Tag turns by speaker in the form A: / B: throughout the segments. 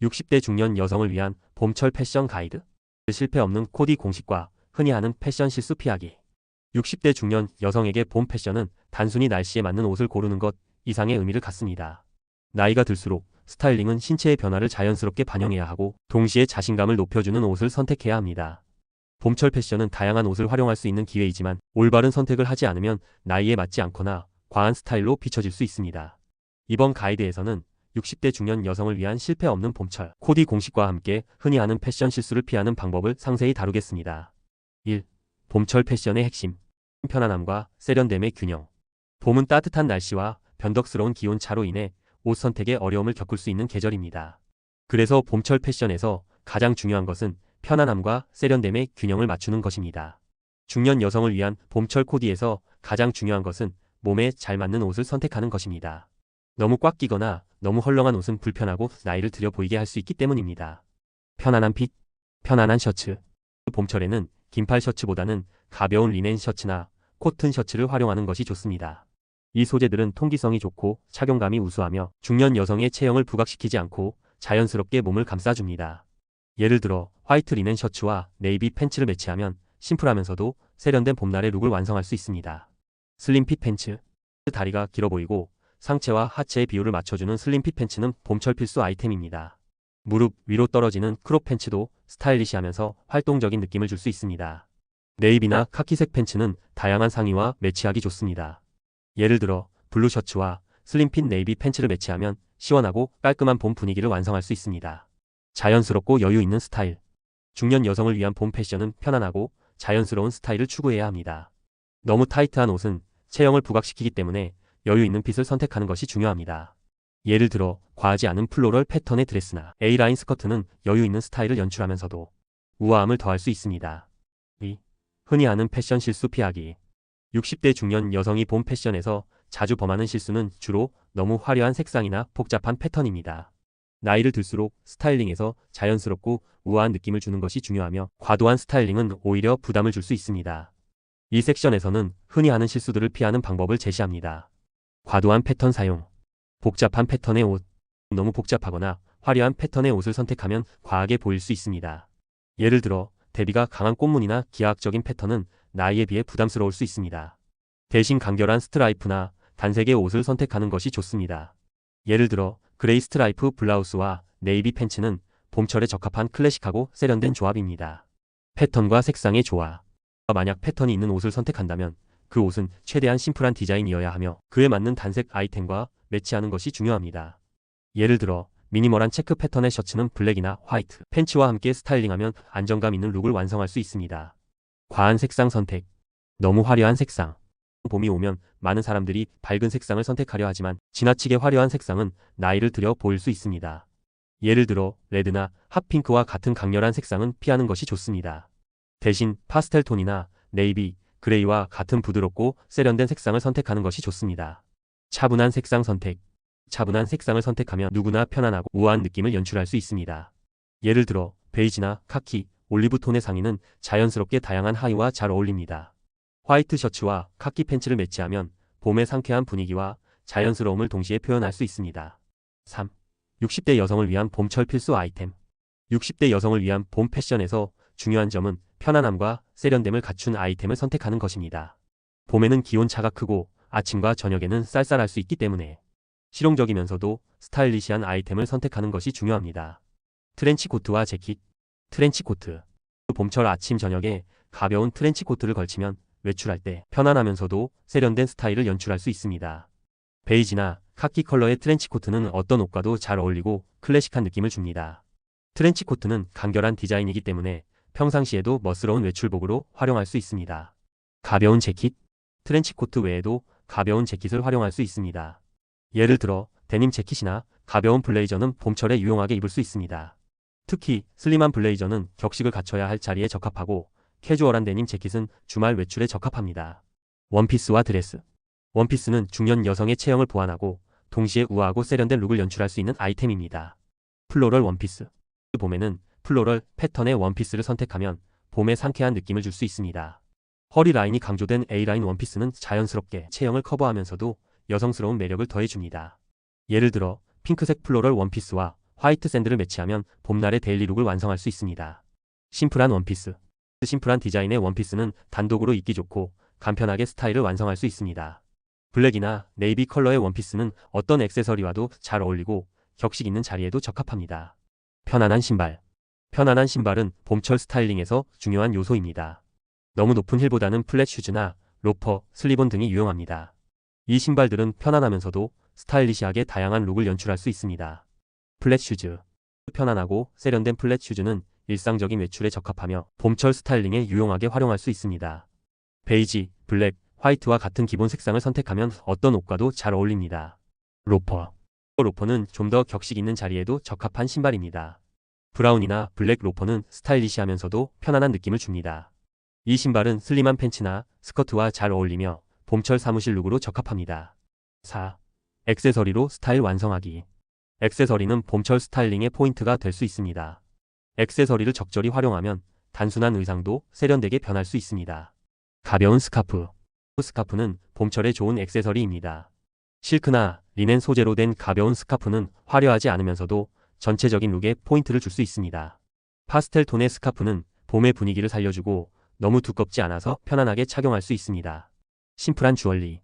A: 60대 중년 여성을 위한 봄철 패션 가이드. 실패 없는 코디 공식과 흔히 하는 패션 실수 피하기. 60대 중년 여성에게 봄 패션은 단순히 날씨에 맞는 옷을 고르는 것 이상의 의미를 갖습니다. 나이가 들수록 스타일링은 신체의 변화를 자연스럽게 반영해야 하고 동시에 자신감을 높여주는 옷을 선택해야 합니다. 봄철 패션은 다양한 옷을 활용할 수 있는 기회이지만 올바른 선택을 하지 않으면 나이에 맞지 않거나 과한 스타일로 비춰질 수 있습니다. 이번 가이드에서는 60대 중년 여성을 위한 실패 없는 봄철 코디 공식과 함께 흔히 하는 패션 실수를 피하는 방법을 상세히 다루겠습니다. 1. 봄철 패션의 핵심. 편안함과 세련됨의 균형. 봄은 따뜻한 날씨와 변덕스러운 기온 차로 인해 옷 선택에 어려움을 겪을 수 있는 계절입니다. 그래서 봄철 패션에서 가장 중요한 것은 편안함과 세련됨의 균형을 맞추는 것입니다. 중년 여성을 위한 봄철 코디에서 가장 중요한 것은 몸에 잘 맞는 옷을 선택하는 것입니다. 너무 꽉 끼거나 너무 헐렁한 옷은 불편하고 나이를 들여 보이게 할 수 있기 때문입니다. 편안한 핏, 편안한 셔츠. 봄철에는 긴팔 셔츠보다는 가벼운 리넨 셔츠나 코튼 셔츠를 활용하는 것이 좋습니다. 이 소재들은 통기성이 좋고 착용감이 우수하며 중년 여성의 체형을 부각시키지 않고 자연스럽게 몸을 감싸줍니다. 예를 들어 화이트 리넨 셔츠와 네이비 팬츠를 매치하면 심플하면서도 세련된 봄날의 룩을 완성할 수 있습니다. 슬림핏 팬츠. 다리가 길어 보이고 상체와 하체의 비율을 맞춰주는 슬림핏 팬츠는 봄철 필수 아이템입니다. 무릎 위로 떨어지는 크롭 팬츠도 스타일리시하면서 활동적인 느낌을 줄 수 있습니다. 네이비나 카키색 팬츠는 다양한 상의와 매치하기 좋습니다. 예를 들어 블루 셔츠와 슬림핏 네이비 팬츠를 매치하면 시원하고 깔끔한 봄 분위기를 완성할 수 있습니다. 자연스럽고 여유 있는 스타일. 중년 여성을 위한 봄 패션은 편안하고 자연스러운 스타일을 추구해야 합니다. 너무 타이트한 옷은 체형을 부각시키기 때문에 여유 있는 핏을 선택하는 것이 중요합니다. 예를 들어 과하지 않은 플로럴 패턴의 드레스나 A라인 스커트는 여유 있는 스타일을 연출하면서도 우아함을 더할 수 있습니다. 2. 흔히 하는 패션 실수 피하기. 60대 중년 여성이 봄 패션에서 자주 범하는 실수는 주로 너무 화려한 색상이나 복잡한 패턴입니다. 나이를 들수록 스타일링에서 자연스럽고 우아한 느낌을 주는 것이 중요하며 과도한 스타일링은 오히려 부담을 줄 수 있습니다. 이 섹션에서는 흔히 하는 실수들을 피하는 방법을 제시합니다. 과도한 패턴 사용. 복잡한 패턴의 옷. 너무 복잡하거나 화려한 패턴의 옷을 선택하면 과하게 보일 수 있습니다. 예를 들어 대비가 강한 꽃무늬나 기하학적인 패턴은 나이에 비해 부담스러울 수 있습니다. 대신 간결한 스트라이프나 단색의 옷을 선택하는 것이 좋습니다. 예를 들어 그레이 스트라이프 블라우스와 네이비 팬츠는 봄철에 적합한 클래식하고 세련된 조합입니다. 패턴과 색상의 조화. 만약 패턴이 있는 옷을 선택한다면 그 옷은 최대한 심플한 디자인이어야 하며 그에 맞는 단색 아이템과 매치하는 것이 중요합니다. 예를 들어 미니멀한 체크 패턴의 셔츠는 블랙이나 화이트 팬츠와 함께 스타일링하면 안정감 있는 룩을 완성할 수 있습니다. 과한 색상 선택. 너무 화려한 색상. 봄이 오면 많은 사람들이 밝은 색상을 선택하려 하지만 지나치게 화려한 색상은 나이를 들여 보일 수 있습니다. 예를 들어 레드나 핫핑크와 같은 강렬한 색상은 피하는 것이 좋습니다. 대신 파스텔 톤이나 네이비, 그레이와 같은 부드럽고 세련된 색상을 선택하는 것이 좋습니다. 차분한 색상 선택. 차분한 색상을 선택하면 누구나 편안하고 우아한 느낌을 연출할 수 있습니다. 예를 들어 베이지나 카키, 올리브 톤의 상의는 자연스럽게 다양한 하의와 잘 어울립니다. 화이트 셔츠와 카키 팬츠를 매치하면 봄의 상쾌한 분위기와 자연스러움을 동시에 표현할 수 있습니다. 3. 60대 여성을 위한 봄철 필수 아이템. 60대 여성을 위한 봄 패션에서 중요한 점은 편안함과 세련됨을 갖춘 아이템을 선택하는 것입니다. 봄에는 기온차가 크고 아침과 저녁에는 쌀쌀할 수 있기 때문에 실용적이면서도 스타일리시한 아이템을 선택하는 것이 중요합니다. 트렌치 코트와 재킷. 트렌치 코트. 봄철 아침 저녁에 가벼운 트렌치 코트를 걸치면 외출할 때 편안하면서도 세련된 스타일을 연출할 수 있습니다. 베이지나 카키 컬러의 트렌치 코트는 어떤 옷과도 잘 어울리고 클래식한 느낌을 줍니다. 트렌치 코트는 간결한 디자인이기 때문에 평상시에도 멋스러운 외출복으로 활용할 수 있습니다. 가벼운 재킷. 트렌치 코트 외에도 가벼운 재킷을 활용할 수 있습니다. 예를 들어 데님 재킷이나 가벼운 블레이저는 봄철에 유용하게 입을 수 있습니다. 특히 슬림한 블레이저는 격식을 갖춰야 할 자리에 적합하고 캐주얼한 데님 재킷은 주말 외출에 적합합니다. 원피스와 드레스. 원피스는 중년 여성의 체형을 보완하고 동시에 우아하고 세련된 룩을 연출할 수 있는 아이템입니다. 플로럴 원피스. 봄에는 플로럴 패턴의 원피스를 선택하면 봄에 상쾌한 느낌을 줄 수 있습니다. 허리 라인이 강조된 A라인 원피스는 자연스럽게 체형을 커버하면서도 여성스러운 매력을 더해줍니다. 예를 들어 핑크색 플로럴 원피스와 화이트 샌들을 매치하면 봄날의 데일리룩을 완성할 수 있습니다. 심플한 원피스. 심플한 디자인의 원피스는 단독으로 입기 좋고 간편하게 스타일을 완성할 수 있습니다. 블랙이나 네이비 컬러의 원피스는 어떤 액세서리와도 잘 어울리고 격식 있는 자리에도 적합합니다. 편안한 신발. 편안한 신발은 봄철 스타일링에서 중요한 요소입니다. 너무 높은 힐보다는 플랫 슈즈나 로퍼, 슬립온 등이 유용합니다. 이 신발들은 편안하면서도 스타일리시하게 다양한 룩을 연출할 수 있습니다. 플랫 슈즈. 편안하고 세련된 플랫 슈즈는 일상적인 외출에 적합하며 봄철 스타일링에 유용하게 활용할 수 있습니다. 베이지, 블랙, 화이트와 같은 기본 색상을 선택하면 어떤 옷과도 잘 어울립니다. 로퍼. 로퍼는 좀 더 격식 있는 자리에도 적합한 신발입니다. 브라운이나 블랙 로퍼는 스타일리시하면서도 편안한 느낌을 줍니다. 이 신발은 슬림한 팬츠나 스커트와 잘 어울리며 봄철 사무실 룩으로 적합합니다. 4. 액세서리로 스타일 완성하기. 액세서리는 봄철 스타일링의 포인트가 될 수 있습니다. 액세서리를 적절히 활용하면 단순한 의상도 세련되게 변할 수 있습니다. 가벼운 스카프. 스카프는 봄철에 좋은 액세서리입니다. 실크나 리넨 소재로 된 가벼운 스카프는 화려하지 않으면서도 전체적인 룩에 포인트를 줄 수 있습니다. 파스텔 톤의 스카프는 봄의 분위기를 살려주고 너무 두껍지 않아서 편안하게 착용할 수 있습니다. 심플한 주얼리.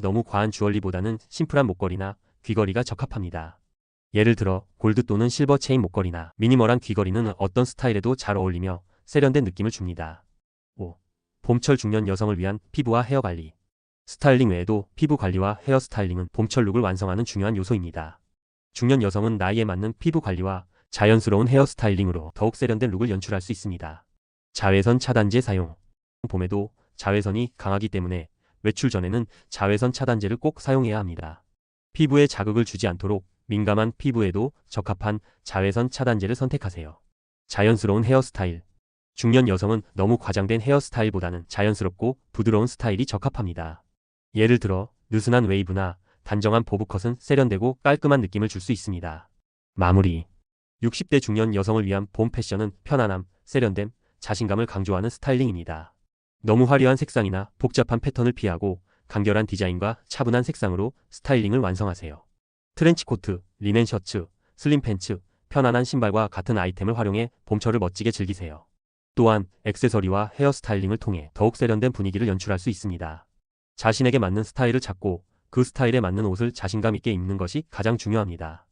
A: 너무 과한 주얼리보다는 심플한 목걸이나 귀걸이가 적합합니다. 예를 들어 골드 또는 실버 체인 목걸이나 미니멀한 귀걸이는 어떤 스타일에도 잘 어울리며 세련된 느낌을 줍니다. 5. 봄철 중년 여성을 위한 피부와 헤어 관리. 스타일링 외에도 피부 관리와 헤어 스타일링은 봄철 룩을 완성하는 중요한 요소입니다. 중년 여성은 나이에 맞는 피부 관리와 자연스러운 헤어 스타일링으로 더욱 세련된 룩을 연출할 수 있습니다. 자외선 차단제 사용. 봄에도 자외선이 강하기 때문에 외출 전에는 자외선 차단제를 꼭 사용해야 합니다. 피부에 자극을 주지 않도록 민감한 피부에도 적합한 자외선 차단제를 선택하세요. 자연스러운 헤어스타일. 중년 여성은 너무 과장된 헤어스타일보다는 자연스럽고 부드러운 스타일이 적합합니다. 예를 들어 느슨한 웨이브나 단정한 보브컷은 세련되고 깔끔한 느낌을 줄 수 있습니다. 마무리. 60대 중년 여성을 위한 봄 패션은 편안함, 세련됨, 자신감을 강조하는 스타일링입니다. 너무 화려한 색상이나 복잡한 패턴을 피하고 간결한 디자인과 차분한 색상으로 스타일링을 완성하세요. 트렌치코트, 리넨 셔츠, 슬림 팬츠, 편안한 신발과 같은 아이템을 활용해 봄철을 멋지게 즐기세요. 또한 액세서리와 헤어 스타일링을 통해 더욱 세련된 분위기를 연출할 수 있습니다. 자신에게 맞는 스타일을 찾고 그 스타일에 맞는 옷을 자신감 있게 입는 것이 가장 중요합니다.